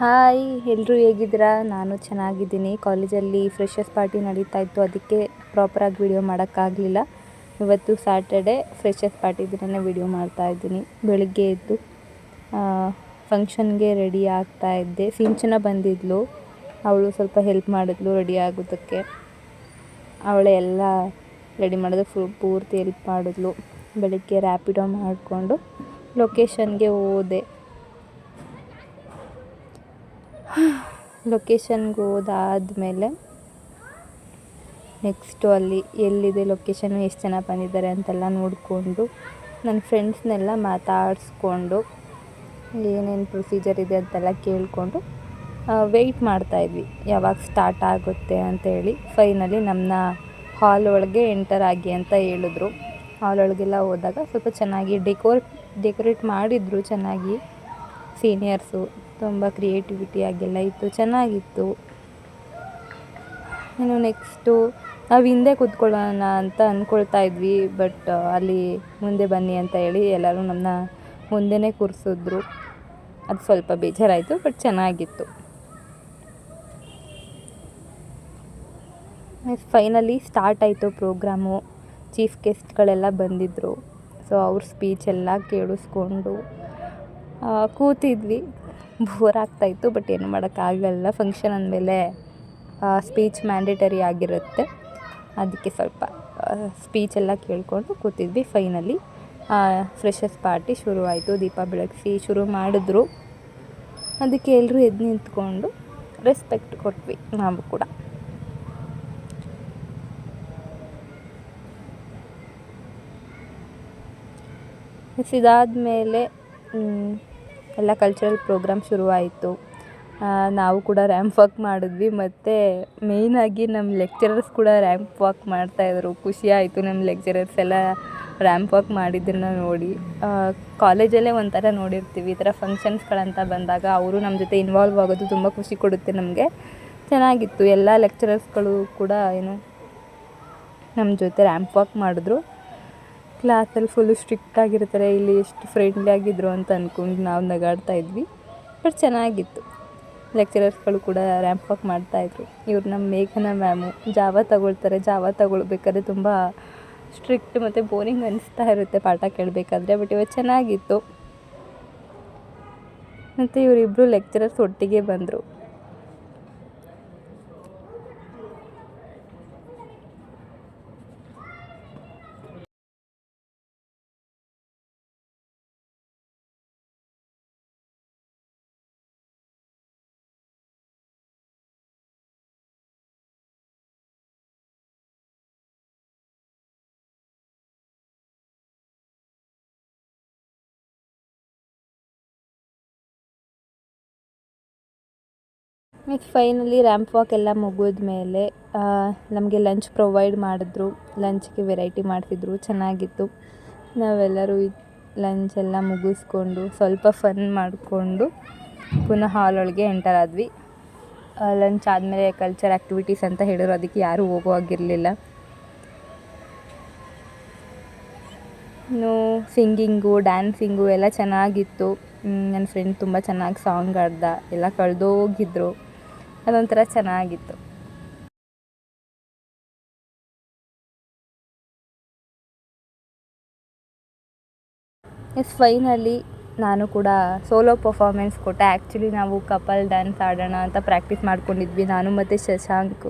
Hi, ಎಲ್ಲರೂ ಹೇಗಿದ್ದೀರಾ? ನಾನು ಚೆನ್ನಾಗಿದ್ದೀನಿ. ಕಾಲೇಜಲ್ಲಿ ಫ್ರೆಶರ್ಸ್ ಪಾರ್ಟಿ ನಡೀತಾ ಇತ್ತು, ಅದಕ್ಕೆ ಪ್ರಾಪರಾಗಿ ವಿಡಿಯೋ ಮಾಡೋಕ್ಕಾಗಲಿಲ್ಲ. ಇವತ್ತು ಸ್ಯಾಟರ್ಡೆ, ಫ್ರೆಶರ್ಸ್ ಪಾರ್ಟಿ ದಿನನೇ ವಿಡಿಯೋ ಮಾಡ್ತಾಯಿದ್ದೀನಿ. ಬೆಳಿಗ್ಗೆ ಎದ್ದು ಫಂಕ್ಷನ್ಗೆ ರೆಡಿ ಆಗ್ತಾಯಿದ್ದೆ. ಸಿಂಚನ ಬಂದಿದ್ಲು, ಅವಳು ಸ್ವಲ್ಪ ಹೆಲ್ಪ್ ಮಾಡಿದ್ಲು ರೆಡಿ ಆಗೋದಕ್ಕೆ. ಅವಳೇ ಎಲ್ಲ ರೆಡಿ ಮಾಡೋದು ಪೂರ್ತಿ ಹೆಲ್ಪ್ ಮಾಡಿದ್ಲು. ಬೆಳಿಗ್ಗೆ ರ್ಯಾಪಿಡೋ ಮಾಡಿಕೊಂಡು ಲೊಕೇಶನ್ಗೆ ಹೋದೆ. ಲೊಕೇಶನ್ಗೆ ಹೋದಾದಮೇಲೆ ನೆಕ್ಸ್ಟು ಅಲ್ಲಿ ಎಲ್ಲಿದೆ ಲೊಕೇಶನ್ನು, ಎಷ್ಟು ಜನ ಬಂದಿದ್ದಾರೆ ಅಂತೆಲ್ಲ ನೋಡಿಕೊಂಡು ನನ್ನ ಫ್ರೆಂಡ್ಸ್ನೆಲ್ಲ ಮಾತಾಡಿಸ್ಕೊಂಡು ಏನೇನು ಪ್ರೊಸೀಜರ್ ಇದೆ ಅಂತೆಲ್ಲ ಕೇಳಿಕೊಂಡು ವೆಯ್ಟ್ ಮಾಡ್ತಾಯಿದ್ವಿ ಯಾವಾಗ ಸ್ಟಾರ್ಟ್ ಆಗುತ್ತೆ ಅಂತೇಳಿ. ಫೈನಲಿ ನಮ್ಮನ್ನ ಹಾಲ್ ಒಳಗೆ ಎಂಟರ್ ಆಗಿ ಅಂತ ಹೇಳಿದ್ರು. ಹಾಲ್ ಒಳಗೆಲ್ಲ ಹೋದಾಗ ಸ್ವಲ್ಪ ಚೆನ್ನಾಗಿ ಡೆಕೋರೇಟ್ ಮಾಡಿದರು. ಚೆನ್ನಾಗಿ ಸೀನಿಯರ್ಸು ತುಂಬ ಕ್ರಿಯೇಟಿವಿಟಿಯಾಗೆಲ್ಲ ಇತ್ತು, ಚೆನ್ನಾಗಿತ್ತು. ಇನ್ನು ನೆಕ್ಸ್ಟು ನಾವು ಹಿಂದೆ ಕೂತ್ಕೊಳ್ಳೋಣ ಅಂತ ಅಂದ್ಕೊಳ್ತಾ ಇದ್ವಿ. ಬಟ್ ಅಲ್ಲಿ ಮುಂದೆ ಬನ್ನಿ ಅಂತ ಹೇಳಿ ಎಲ್ಲರೂ ನಮ್ಮನ್ನ ಮುಂದೆನೇ ಕೂರಿಸಿದ್ರು. ಅದು ಸ್ವಲ್ಪ ಬೇಜಾರಾಯಿತು, ಬಟ್ ಚೆನ್ನಾಗಿತ್ತು. ಫೈನಲಿ ಸ್ಟಾರ್ಟ್ ಆಯಿತು ಪ್ರೋಗ್ರಾಮು. ಚೀಫ್ ಗೆಸ್ಟ್ಗಳೆಲ್ಲ ಬಂದಿದ್ದರು. ಸೊ ಅವ್ರ ಸ್ಪೀಚೆಲ್ಲ ಕೇಳಿಸ್ಕೊಂಡು ಕೂತಿದ್ವಿ. ಬೋರ್ ಆಗ್ತಾಯಿತ್ತು, ಬಟ್ ಏನು ಮಾಡೋಕ್ಕಾಗಲ್ಲ. ಫಂಕ್ಷನ್ ಅಂದಮೇಲೆ ಸ್ಪೀಚ್ ಮ್ಯಾಂಡೇಟರಿ ಆಗಿರುತ್ತೆ. ಅದಕ್ಕೆ ಸ್ವಲ್ಪ ಸ್ಪೀಚೆಲ್ಲ ಕೇಳಿಕೊಂಡು ಕೂತಿದ್ವಿ. ಫೈನಲಿ ಫ್ರೆಶರ್ಸ್ ಪಾರ್ಟಿ ಶುರುವಾಯಿತು. ದೀಪ ಬೆಳಗಿಸಿ ಶುರು ಮಾಡಿದ್ರು. ಅದಕ್ಕೆ ಎಲ್ಲರೂ ಎದ್ದು ನಿಂತ್ಕೊಂಡು ರೆಸ್ಪೆಕ್ಟ್ ಕೊಟ್ವಿ ನಾವು ಕೂಡ. ಇದಾದಮೇಲೆ ಎಲ್ಲ ಕಲ್ಚರಲ್ ಪ್ರೋಗ್ರಾಮ್ ಶುರುವಾಯಿತು. ನಾವು ಕೂಡ ರ್ಯಾಂಪ್ ವಾಕ್ ಮಾಡಿದ್ವಿ. ಮತ್ತು ಮೇಯ್ನಾಗಿ ನಮ್ಮ ಲೆಕ್ಚರರ್ಸ್ ಕೂಡ ರ್ಯಾಂಪ್ ವಾಕ್ ಮಾಡ್ತಾಯಿದ್ರು. ಖುಷಿಯಾಯಿತು ನಮ್ಮ ಲೆಕ್ಚರರ್ಸ್ ಎಲ್ಲ ರ್ಯಾಂಪ್ ವಾಕ್ ಮಾಡಿದ್ದನ್ನು ನೋಡಿ. ಕಾಲೇಜಲ್ಲೇ ಒಂಥರ ನೋಡಿರ್ತೀವಿ, ಈ ಥರ ಫಂಕ್ಷನ್ಸ್ಗಳಂತ ಬಂದಾಗ ಅವರು ನಮ್ಮ ಜೊತೆ ಇನ್ವಾಲ್ವ್ ಆಗೋದು ತುಂಬ ಖುಷಿ ಕೊಡುತ್ತೆ ನಮಗೆ. ಚೆನ್ನಾಗಿತ್ತು. ಎಲ್ಲ ಲೆಕ್ಚರರ್ಸ್ಗಳು ಕೂಡ ನಮ್ಮ ಜೊತೆ ರ್ಯಾಂಪ್ ವಾಕ್ ಮಾಡಿದ್ರು. ಕ್ಲಾಸಲ್ಲಿ ಫುಲ್ಲು ಸ್ಟ್ರಿಕ್ಟ್ ಆಗಿರ್ತಾರೆ, ಇಲ್ಲಿ ಎಷ್ಟು ಫ್ರೆಂಡ್ಲಿ ಆಗಿದ್ರು ಅಂತ ಅಂದ್ಕೊಂಡು ನಾವು ನಗಾಡ್ತಾ ಇದ್ವಿ. ಬಟ್ ಚೆನ್ನಾಗಿತ್ತು. ಲೆಕ್ಚರರ್ಸ್ಗಳು ಕೂಡ ರ್ಯಾಂಪ್ ವಾಕ್ ಮಾಡ್ತಾಯಿದ್ರು. ಇವ್ರು ನಮ್ಮ ಮೇಘನಾ ಮ್ಯಾಮು ಜಾವ ತಗೊಳ್ಬೇಕಾದ್ರೆ ತುಂಬ ಸ್ಟ್ರಿಕ್ಟ್ ಮತ್ತು ಬೋರಿಂಗ್ ಅನಿಸ್ತಾ ಇರುತ್ತೆ ಪಾಠ ಕೇಳಬೇಕಾದ್ರೆ. ಬಟ್ ಇವತ್ತು ಚೆನ್ನಾಗಿತ್ತು. ಮತ್ತು ಇವರಿಬ್ಬರು ಲೆಕ್ಚರರ್ಸ್ ಒಟ್ಟಿಗೆ ಬಂದರು. ಮತ್ತು ಫೈನಲಿ ರ್ಯಾಂಪ್ ವಾಕ್ ಎಲ್ಲ ಮುಗಿದ್ಮೇಲೆ ನಮಗೆ ಲಂಚ್ ಪ್ರೊವೈಡ್ ಮಾಡಿದ್ರು. ಲಂಚ್ಗೆ ವೆರೈಟಿ ಮಾಡಿಸಿದ್ರು, ಚೆನ್ನಾಗಿತ್ತು. ನಾವೆಲ್ಲರೂ ಲಂಚೆಲ್ಲ ಮುಗಿಸ್ಕೊಂಡು ಸ್ವಲ್ಪ ಫನ್ ಮಾಡಿಕೊಂಡು ಪುನಃ ಹಾಲ್ ಒಳಗೆ ಎಂಟರ್ ಆದ್ವಿ. ಲಂಚ್ ಆದಮೇಲೆ ಕಲ್ಚರ್ ಆ್ಯಕ್ಟಿವಿಟೀಸ್ ಅಂತ ಹೇಳಿದ್ರು, ಅದಕ್ಕೆ ಯಾರೂ ಹೋಗುವಾಗಿರಲಿಲ್ಲ. ಇನ್ನು ಸಿಂಗಿಂಗು, ಡ್ಯಾನ್ಸಿಂಗು ಎಲ್ಲ ಚೆನ್ನಾಗಿತ್ತು. ನನ್ನ ಫ್ರೆಂಡ್ ತುಂಬ ಚೆನ್ನಾಗಿ ಸಾಂಗ್ ಆಡ್ದ, ಎಲ್ಲ ಕಳೆದೋಗಿದ್ರು. ಅದೊಂಥರ ಚೆನ್ನಾಗಿತ್ತು. ಫೈನಲಿ ನಾನು ಕೂಡ ಸೋಲೋ ಪರ್ಫಾರ್ಮೆನ್ಸ್ ಕೊಟ್ಟೆ. ಆ್ಯಕ್ಚುಲಿ ನಾವು ಕಪಲ್ ಡ್ಯಾನ್ಸ್ ಆಡೋಣ ಅಂತ ಪ್ರಾಕ್ಟೀಸ್ ಮಾಡ್ಕೊಂಡಿದ್ವಿ, ನಾನು ಮತ್ತು ಶಶಾಂಕ್.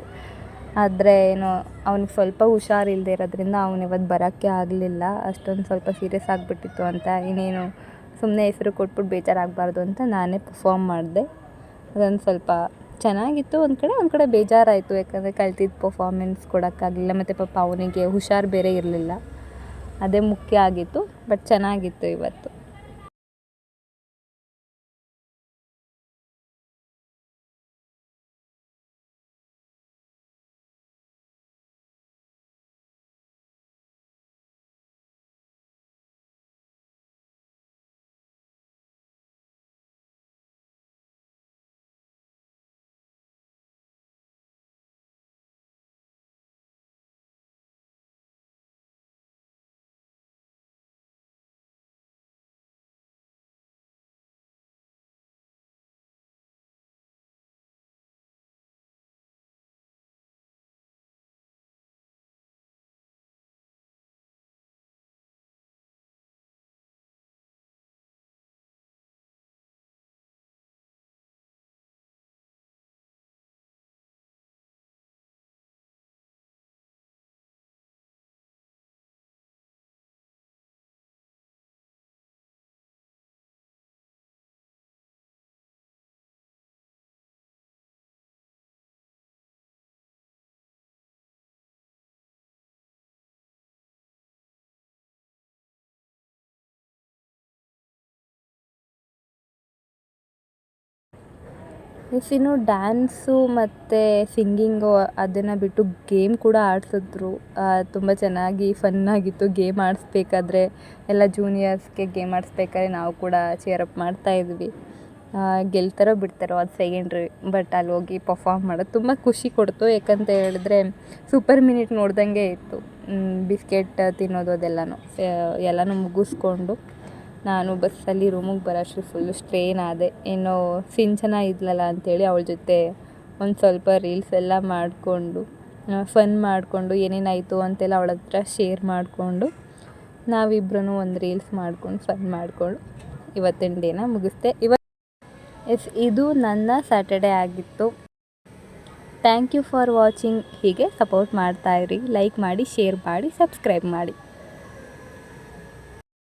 ಆದರೆ ಏನೋ ಅವ್ನಿಗೆ ಸ್ವಲ್ಪ ಹುಷಾರಿಲ್ಲದೆ ಇರೋದ್ರಿಂದ ಇವತ್ತು ಬರೋಕ್ಕೆ ಆಗಲಿಲ್ಲ. ಅಷ್ಟೊಂದು ಸ್ವಲ್ಪ ಸೀರಿಯಸ್ ಆಗಿಬಿಟ್ಟಿತ್ತು ಅಂತ. ಇನ್ನೇನು ಸುಮ್ಮನೆ ಹೆಸರು ಕೊಟ್ಬಿಟ್ಟು ಬೇಜಾರಾಗಬಾರ್ದು ಅಂತ ನಾನೇ ಪರ್ಫಾರ್ಮ್ ಮಾಡಿದೆ. ಅದೊಂದು ಸ್ವಲ್ಪ ಚೆನ್ನಾಗಿತ್ತು. ಒಂದು ಕಡೆ ಬೇಜಾರಾಯಿತು, ಯಾಕಂದರೆ ಕಲ್ತಿದ್ದ ಪರ್ಫಾರ್ಮೆನ್ಸ್ ಕೊಡೋಕ್ಕಾಗಲಿಲ್ಲ. ಮತ್ತು ಪಾಪ ಅವನಿಗೆ ಹುಷಾರು ಬೇರೆ ಇರಲಿಲ್ಲ, ಅದೇ ಮುಖ್ಯ ಆಗಿತ್ತು. ಬಟ್ ಚೆನ್ನಾಗಿತ್ತು ಇವತ್ತು. ಇನ್ನು ಡ್ಯಾನ್ಸು ಮತ್ತು ಸಿಂಗಿಂಗು ಅದನ್ನು ಬಿಟ್ಟು ಗೇಮ್ ಕೂಡ ಆಡಿಸಿದ್ರು. ತುಂಬ ಚೆನ್ನಾಗಿ ಫನ್ನಾಗಿತ್ತು ಗೇಮ್ ಆಡಿಸ್ಬೇಕಾದ್ರೆ. ಎಲ್ಲ ಜೂನಿಯರ್ಸ್ಗೆ ಗೇಮ್ ಆಡಿಸ್ಬೇಕಾದ್ರೆ ನಾವು ಕೂಡ ಚಿಯರಪ್ ಮಾಡ್ತಾಯಿದ್ವಿ. ಗೆಲ್ತಾರೋ ಬಿಡ್ತಾರೋ ಅದು ಸೆಕೆಂಡ್ರಿ, ಬಟ್ ಅಲ್ಲಿ ಹೋಗಿ ಪರ್ಫಾರ್ಮ್ ಮಾಡೋದು ತುಂಬ ಖುಷಿ ಕೊಡ್ತು. ಯಾಕಂತ ಹೇಳಿದ್ರೆ ಸೂಪರ್ ಮಿನಿಟ್ ನೋಡ್ದಂಗೆ ಇತ್ತು. ಬಿಸ್ಕೆಟ್ ತಿನ್ನೋದು ಅದೆಲ್ಲನೂ ಎಲ್ಲನೂ ಮುಗಿಸ್ಕೊಂಡು ನಾನು ಬಸ್ಸಲ್ಲಿ ರೂಮಿಗೆ ಬರೋಷ್ಟ್ರಲ್ಲಿ ಫುಲ್ಲು ಸ್ಟ್ರೇನ್ ಆದೆ. ಇನ್ನು ಸಿಂಚನ ಇದ್ಲಲ್ಲ ಅಂಥೇಳಿ ಅವಳ ಜೊತೆ ಒಂದು ಸ್ವಲ್ಪ ರೀಲ್ಸ್ ಎಲ್ಲ ಮಾಡಿಕೊಂಡು ಫನ್ ಮಾಡಿಕೊಂಡು ಏನೇನಾಯಿತು ಅಂತೆಲ್ಲ ಅವಳ ಹತ್ರ ಶೇರ್ ಮಾಡಿಕೊಂಡು ನಾವಿಬ್ರೂ ಒಂದು ರೀಲ್ಸ್ ಮಾಡ್ಕೊಂಡು ಫನ್ ಮಾಡಿಕೊಂಡು ಇವತ್ತಿನ ಡೇನ ಮುಗಿಸ್ದೆ. ಇದು ನನ್ನ ಸ್ಯಾಟರ್ಡೇ ಆಗಿತ್ತು. Thank you for watching. ಹೀಗೆ ಸಪೋರ್ಟ್ ಮಾಡ್ತಾಯಿರಿ, ಲೈಕ್ ಮಾಡಿ, ಶೇರ್ ಮಾಡಿ, ಸಬ್ಸ್ಕ್ರೈಬ್ ಮಾಡಿ.